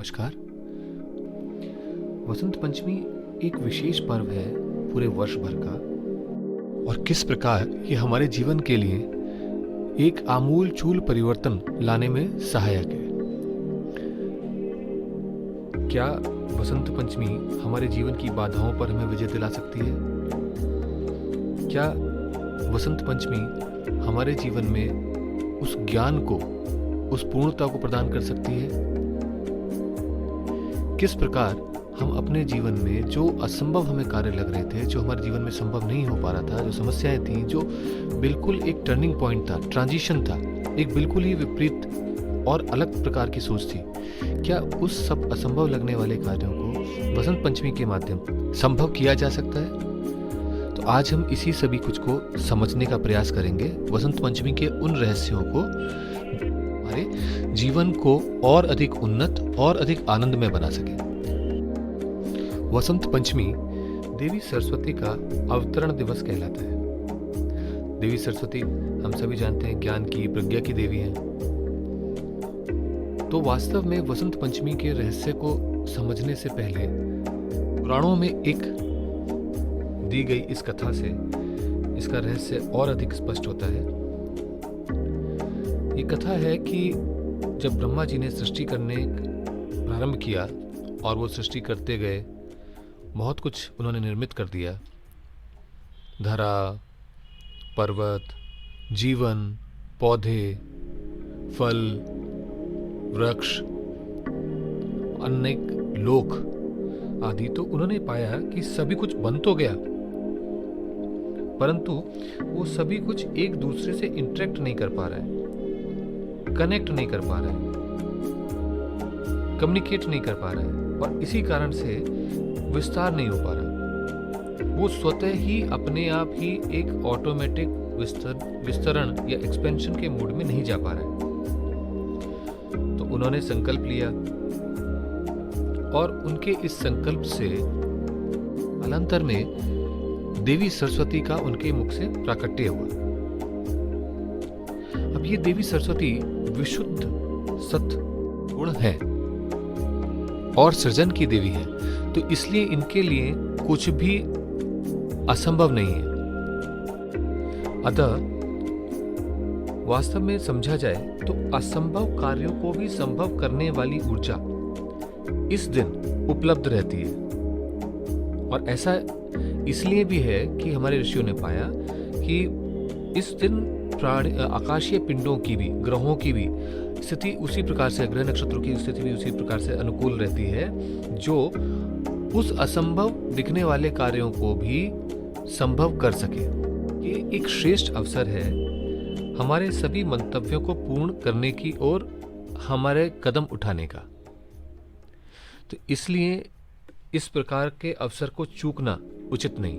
नमस्कार। वसंत पंचमी एक विशेष पर्व है पूरे वर्ष भर का, और किस प्रकार ये हमारे जीवन के लिए एक आमूल चूल परिवर्तन लाने में सहायक है। क्या वसंत पंचमी हमारे जीवन की बाधाओं पर हमें विजय दिला सकती है? क्या वसंत पंचमी हमारे जीवन में उस ज्ञान को, उस पूर्णता को प्रदान कर सकती है? किस प्रकार हम अपने जीवन में जो असंभव हमें कार्य लग रहे थे, जो हमारे जीवन में संभव नहीं हो पा रहा था, जो समस्याएं थी, जो बिल्कुल एक टर्निंग पॉइंट था, ट्रांजिशन था, एक बिल्कुल ही विपरीत और अलग प्रकार की सोच थी, क्या उस सब असंभव लगने वाले कार्यों को वसंत पंचमी के माध्यम संभव किया जा सकता है? तो आज हम इसी सभी कुछ को समझने का प्रयास करेंगे, वसंत पंचमी के उन रहस्यों को हमारे जीवन को और अधिक उन्नत और अधिक आनंदमय बना सके। वसंत पंचमी देवी सरस्वती का अवतरण दिवस कहलाता है। देवी सरस्वती हम सभी जानते हैं ज्ञान की, प्रज्ञा की देवी हैं। तो वास्तव में वसंत पंचमी के रहस्य को समझने से पहले पुराणों में एक दी गई इस कथा से इसका रहस्य और अधिक स्पष्ट होता है। ये कथा है कि जब ब्रह्मा जी ने सृष्टि करने प्रारंभ किया और वो सृष्टि करते गए, बहुत कुछ उन्होंने निर्मित कर दिया। धरा, पर्वत, जीवन, पौधे, फल, वृक्ष, अनेक लोक आदि, तो उन्होंने पाया कि सभी कुछ बन तो गया, परंतु वो सभी कुछ एक दूसरे से इंटरेक्ट नहीं कर पा रहा है, कनेक्ट नहीं कर पा रहा है, कम्युनिकेट नहीं कर पा रहा है, और इसी कारण से विस्तार नहीं हो पा रहा। वो स्वतः ही अपने आप ही एक ऑटोमेटिक विस्तरण या एक्सपेंशन के मूड में नहीं जा पा रहा है। तो उन्होंने संकल्प लिया और उनके इस संकल्प से कालांतर में देवी सरस्वती का उनके मुख से प्राकट्य हुआ। अब ये देवी सरस्वती विशुद्ध सत गुण है और सृजन की देवी है, तो इसलिए इनके लिए कुछ भी असंभव नहीं है। अतः वास्तव में समझा जाए तो असंभव कार्यों को भी संभव करने वाली ऊर्जा इस दिन उपलब्ध रहती है। और ऐसा इसलिए भी है कि हमारे ऋषियों ने पाया कि इस दिन आकाशीय पिंडों की भी, ग्रहों की भी स्थिति उसी प्रकार से, ग्रह नक्षत्रों की स्थिति भी उसी प्रकार से अनुकूल रहती है, जो उस असंभव दिखने वाले कार्यों को भी संभव कर सके। ये एक श्रेष्ठ अवसर है हमारे सभी मंतव्यों को पूर्ण करने की और हमारे कदम उठाने का। तो इसलिए इस प्रकार के अवसर को चूकना उचित नहीं।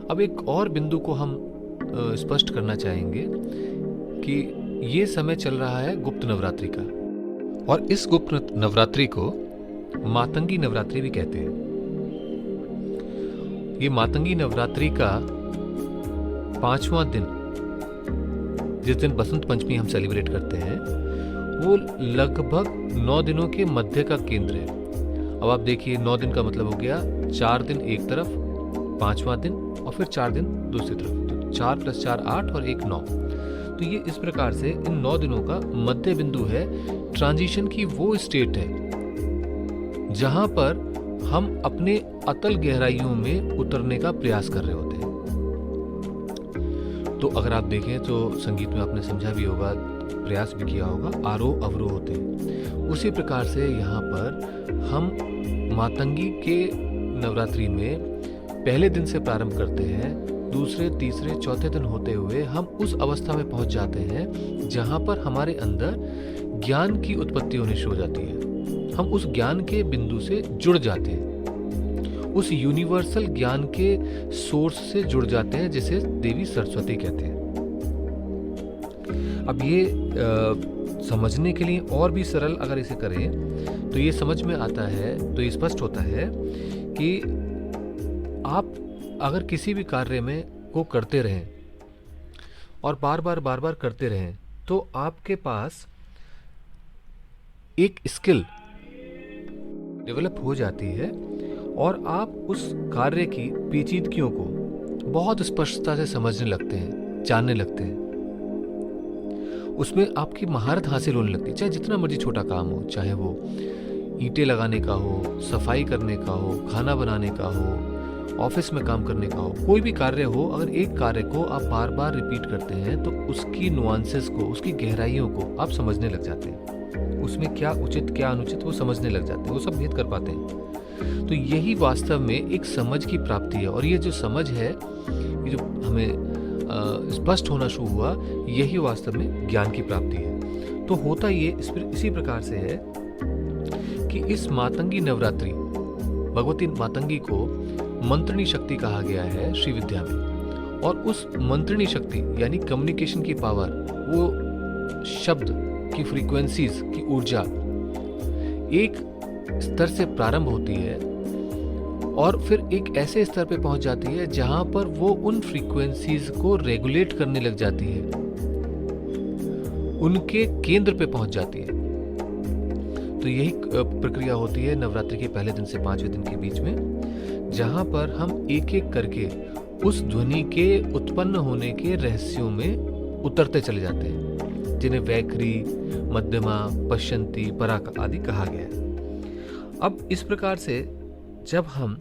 अब एक और बिंदु को हम स्पष्ट करना चाहेंगे कि ये समय चल रहा है गुप्त नवरात्रि का, और इस गुप्त नवरात्रि को मातंगी नवरात्रि भी कहते हैं। ये मातंगी नवरात्रि का 5वां दिन, जिस दिन बसंत पंचमी हम सेलिब्रेट करते हैं, वो लगभग 9 दिनों के मध्य का केंद्र है। अब आप देखिए, 9 दिन का मतलब हो गया 4 दिन एक तरफ, 5वां दिन, और फिर 4 दिन दूसरी तरफ। तो 4 + 4 8 और 1 9। तो ये इस प्रकार से इन 9 दिनों का मध्य बिंदु है। ट्रांजिशन की वो स्टेट है जहां पर हम अपने अतल गहराइयों में उतरने का प्रयास कर रहे होते हैं। तो अगर आप देखें तो संगीत में आपने समझा भी होगा, प्रयास भी किया होगा, आरोह अवरोह होते हैं। उसी प्रकार से यहाँ पर हम मातंगी के नवरात्रि में पहले दिन से प्रारंभ करते हैं, दूसरे, तीसरे, चौथे दिन होते हुए हम उस अवस्था में पहुंच जाते हैं जहां पर हमारे अंदर ज्ञान की उत्पत्ति होनी शुरू हो जाती है। हम उस ज्ञान के बिंदु से जुड़ जाते हैं, उस यूनिवर्सल ज्ञान के सोर्स से जुड़ जाते हैं, जिसे देवी सरस्वती कहते हैं। अब ये समझने के लिए और भी सरल अगर इसे करें तो ये समझ में आता है, तो ये स्पष्ट होता है कि आप अगर किसी भी कार्य में को करते रहें और बार बार करते रहें, तो आपके पास एक स्किल डेवलप हो जाती है और आप उस कार्य की पेचीदगियों को बहुत स्पष्टता से समझने लगते हैं, जानने लगते हैं। उसमें आपकी महारत हासिल होने लगती है, चाहे जितना मर्जी छोटा काम हो, चाहे वो ईंटें लगाने का हो, सफाई करने का हो, खाना बनाने का हो, ऑफिस में काम करने का हो, कोई भी कार्य हो। अगर एक कार्य को आप बार बार रिपीट करते हैं तो उसकी नुआंसेस को, उसकी गहराइयों को आप समझने लग जाते हैं। उसमें क्या उचित क्या अनुचित वो समझने लग जाते हैं, वो सब भेद कर पाते हैं। तो यही वास्तव में एक समझ की प्राप्ति है। और ये जो समझ है, ये जो हमें स्पष्ट होना शुरू हुआ, यही वास्तव में ज्ञान की प्राप्ति है। तो होता ये इसी प्रकार से है कि इस मातंगी नवरात्रि, भगवती मातंगी को मंत्रणी शक्ति कहा गया है श्री विद्या में। और उस मंत्रणी शक्ति यानी कम्युनिकेशन की पावर, वो शब्द की फ्रीक्वेंसीज की ऊर्जा एक स्तर से प्रारंभ होती है और फिर एक ऐसे स्तर पे पहुंच जाती है जहां पर वो उन फ्रीक्वेंसीज को रेगुलेट करने लग जाती है, उनके केंद्र पे पहुंच जाती है। तो यही प्रक्रिया होती है नवरात्रि के पहले दिन से 5वें दिन के बीच में, जहां पर हम एक एक करके उस ध्वनि के उत्पन्न होने के रहस्यों में उतरते चले जाते हैं, जिन्हें वैखरी, मध्यमा, पश्यंती, पराक आदि कहा गया है। अब इस प्रकार से जब हम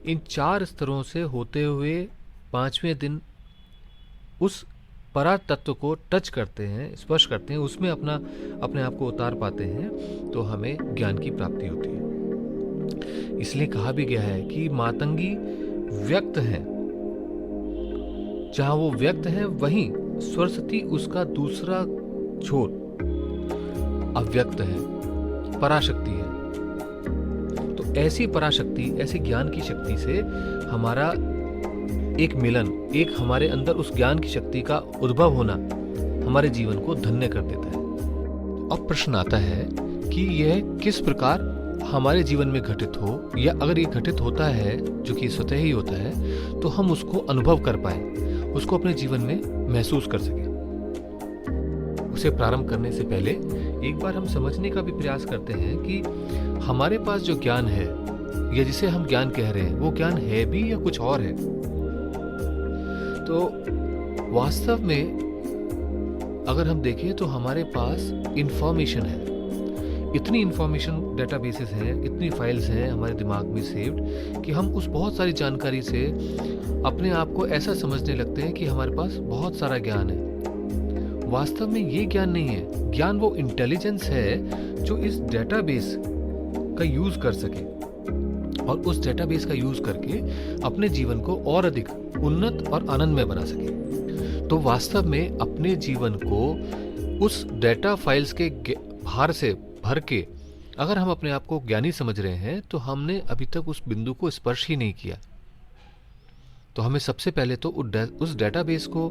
इन 4 स्तरों से होते हुए 5वें दिन उस परा तत्व को टच करते हैं, स्पर्श करते हैं, उसमें अपने आप को उतार पाते हैं, तो हमें ज्ञान की प्राप्ति होती है। इसलिए कहा भी गया है कि मातंगी व्यक्त है, जहां वो व्यक्त है वहीं सरस्वती उसका दूसरा छोर अव्यक्त है, पराशक्ति है। तो ऐसी पराशक्ति, ऐसी ज्ञान की शक्ति से हमारा एक मिलन, एक हमारे अंदर उस ज्ञान की शक्ति का उद्भव होना हमारे जीवन को धन्य कर देता है। अब प्रश्न आता है कि यह किस प्रकार हमारे जीवन में घटित हो, या अगर ये घटित होता है, जो कि स्वतः ही होता है, तो हम उसको अनुभव कर पाए, उसको अपने जीवन में महसूस कर सकें। उसे प्रारंभ करने से पहले एक बार हम समझने का भी प्रयास करते हैं कि हमारे पास जो ज्ञान है, या जिसे हम ज्ञान कह रहे हैं, वो ज्ञान है भी या कुछ और है। तो वास्तव में अगर हम देखें तो हमारे पास इंफॉर्मेशन है, इतनी इंफॉर्मेशन डेटाबेसेस हैं, इतनी फाइल्स हैं हमारे दिमाग में सेव्ड कि हम उस बहुत सारी जानकारी से अपने आप को ऐसा समझने लगते हैं कि हमारे पास बहुत सारा ज्ञान है। वास्तव में ये ज्ञान नहीं है। ज्ञान वो इंटेलिजेंस है जो इस डेटाबेस का यूज कर सके और उस डेटाबेस का यूज करके अपने जीवन को और अधिक उन्नत और आनंदमय बना सके। तो वास्तव में अपने जीवन को उस डेटा फाइल्स के भार से भर के अगर हम अपने आप को ज्ञानी समझ रहे हैं, तो हमने अभी तक उस बिंदु को स्पर्श ही नहीं किया। तो हमें सबसे पहले तो उस डेटाबेस को,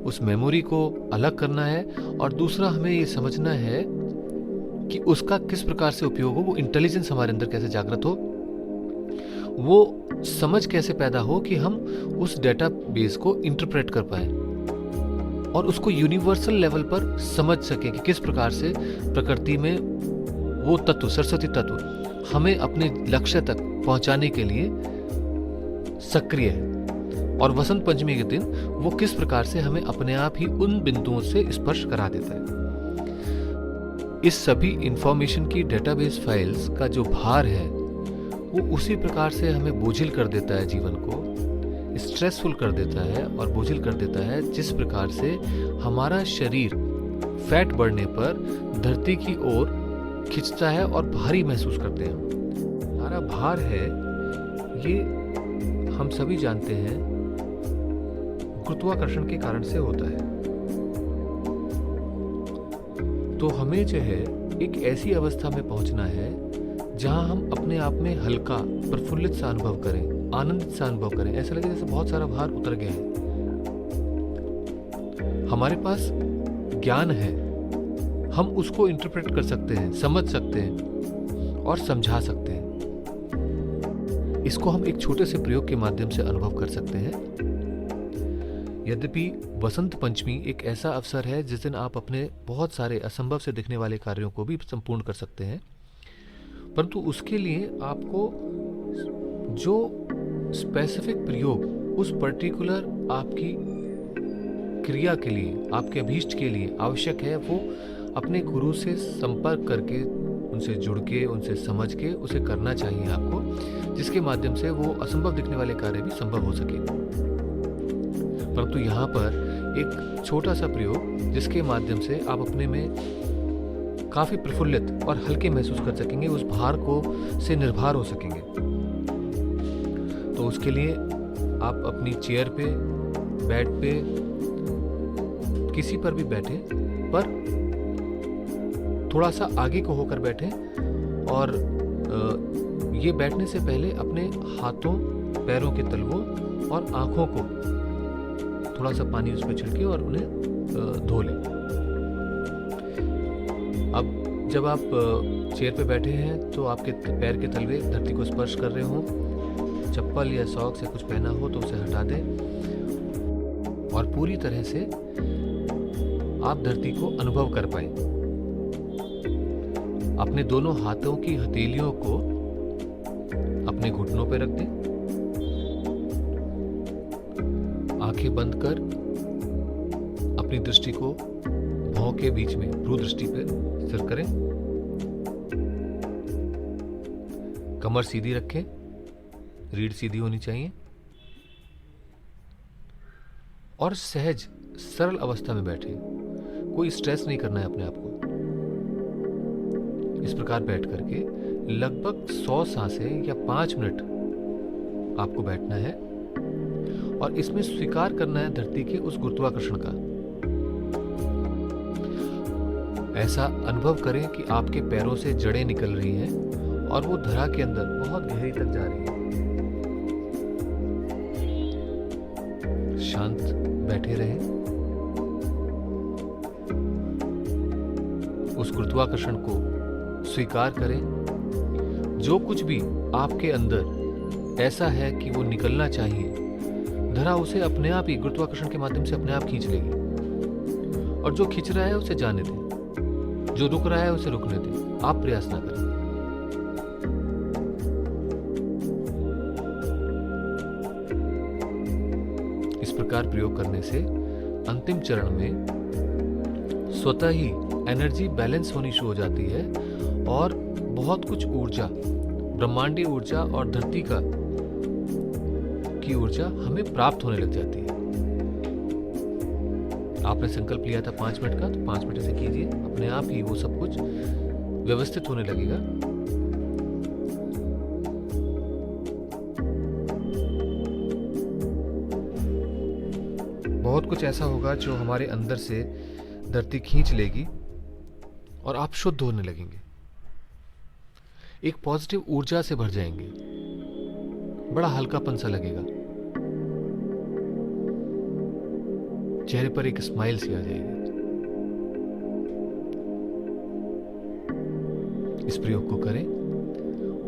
उस मेमोरी को अलग करना है, और दूसरा हमें ये समझना है कि उसका किस प्रकार से उपयोग हो, वो इंटेलिजेंस हमारे अंदर कैसे जागृत हो, वो समझ कैसे पैदा हो कि हम उस डेटाबेस को इंटरप्रेट कर पाए और उसको यूनिवर्सल लेवल पर समझ सके कि किस प्रकार से प्रकृति में वो तत्व, सरस्वती तत्व, हमें अपने लक्ष्य तक पहुंचाने के लिए सक्रिय है। और वसंत पंचमी के दिन वो किस प्रकार से हमें अपने आप ही उन बिंदुओं से स्पर्श करा देता है। इस सभी इंफॉर्मेशन की डेटाबेस फाइल्स का जो भार है, वो उसी प्रकार से हमें बोझिल कर देता है, जीवन को स्ट्रेसफुल कर देता है और बोझिल कर देता है, जिस प्रकार से हमारा शरीर फैट बढ़ने पर धरती की ओर खिंचता है और भारी महसूस करते हैं। हमारा भार है, ये हम सभी जानते हैं, गुरुत्वाकर्षण के कारण से होता है। तो हमें जो है एक ऐसी अवस्था में पहुंचना है जहां हम अपने आप में हल्का, प्रफुल्लित सा अनुभव करें, आनंदित सा अनुभव करें, ऐसा लगे जैसे बहुत सारा भार उतर गया है। हमारे पास ज्ञान है, हम उसको इंटरप्रेट कर सकते हैं, समझ सकते हैं और समझा सकते हैं। इसको हम एक छोटे से प्रयोग के माध्यम से अनुभव कर सकते हैं। यद्यपि वसंत पंचमी एक ऐसा अवसर है जिस दिन आप अपने बहुत सारे असंभव से दिखने वाले कार्यों को भी संपूर्ण कर सकते हैं। परंतु उसके लिए आपको जो स्पेसिफिक प्रयोग उस पर्टिकुलर आपकी क्रिया के लिए, आपके अभीष्ट के लिए आवश्यक है, वो अपने गुरु से संपर्क करके, उनसे जुड़ के, उनसे समझ के उसे करना चाहिए आपको, जिसके माध्यम से वो असंभव दिखने वाले कार्य भी संभव हो सके। परंतु यहाँ पर एक छोटा सा प्रयोग जिसके माध्यम से आप अपने में काफी प्रफुल्लित और हल्के महसूस कर सकेंगे, उस भार को से निर्भर हो सकेंगे। तो उसके लिए आप अपनी चेयर पे, बेड पे, किसी पर भी बैठे, पर थोड़ा सा आगे को होकर बैठे, और ये बैठने से पहले अपने हाथों, पैरों के तलवों और आंखों को थोड़ा सा पानी उस पर छिड़के और उन्हें धो लें। अब जब आप चेयर पे बैठे हैं तो आपके पैर के तलवे धरती को स्पर्श कर रहे हों, चप्पल या सॉक्स या कुछ पहना हो तो उसे हटा दें, और पूरी तरह से आप धरती को अनुभव कर पाएं। अपने दोनों हाथों की हथेलियों को अपने घुटनों पर रख दें, आंखें बंद कर अपनी दृष्टि को भौं के बीच में भ्रू दृष्टि पर स्थिर करें। कमर सीधी रखें, रीढ़ सीधी होनी चाहिए, और सहज सरल अवस्था में बैठे। कोई स्ट्रेस नहीं करना है अपने आप को। इस प्रकार बैठ करके लगभग 100 सांसें या 5 मिनट आपको बैठना है, और इसमें स्वीकार करना है धरती के उस गुरुत्वाकर्षण का। ऐसा अनुभव करें कि आपके पैरों से जड़ें निकल रही हैं और वो धरा के अंदर बहुत गहरी तक जा रही है। शांत बैठे रहें, उस गुरुत्वाकर्षण को स्वीकार करें। जो कुछ भी आपके अंदर ऐसा है कि वो निकलना चाहिए, धरा उसे अपने आप ही गुरुत्वाकर्षण के माध्यम से अपने आप खींच लेगी, और जो खींच रहा है उसे जाने दें, जो रुक रहा है उसे रुकने दें, आप प्रयास ना करें। इस प्रकार प्रयोग करने से अंतिम चरण में स्वतः ही एनर्जी बैलेंस होनी शुरू हो जाती है, और बहुत कुछ ऊर्जा, ब्रह्मांडीय ऊर्जा और धरती की ऊर्जा हमें प्राप्त होने लग जाती है। आपने संकल्प लिया था 5 मिनट का, तो 5 मिनट से कीजिए, अपने आप ही वो सब कुछ व्यवस्थित होने लगेगा। बहुत कुछ ऐसा होगा जो हमारे अंदर से धरती खींच लेगी और आप शुद्ध होने लगेंगे, एक पॉजिटिव ऊर्जा से भर जाएंगे, बड़ा हल्कापन सा लगेगा, चेहरे पर एक स्माइल सी आ जाएगी। इस प्रयोग को करें,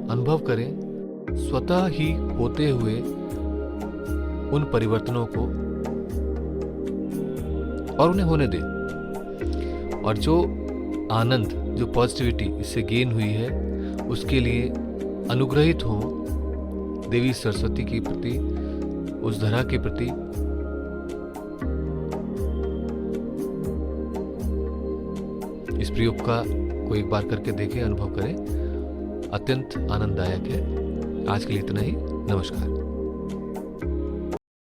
अनुभव करें, स्वतः ही होते हुए उन परिवर्तनों को, और उन्हें होने दें। और जो आनंद, जो पॉजिटिविटी इससे गेन हुई है, उसके लिए अनुग्रहित हो देवी सरस्वती के प्रति, उस धरा के प्रति। इस प्रयोग का को एक बार करके देखें, अनुभव करें, अत्यंत आनंददायक है। आज के लिए इतना ही। नमस्कार।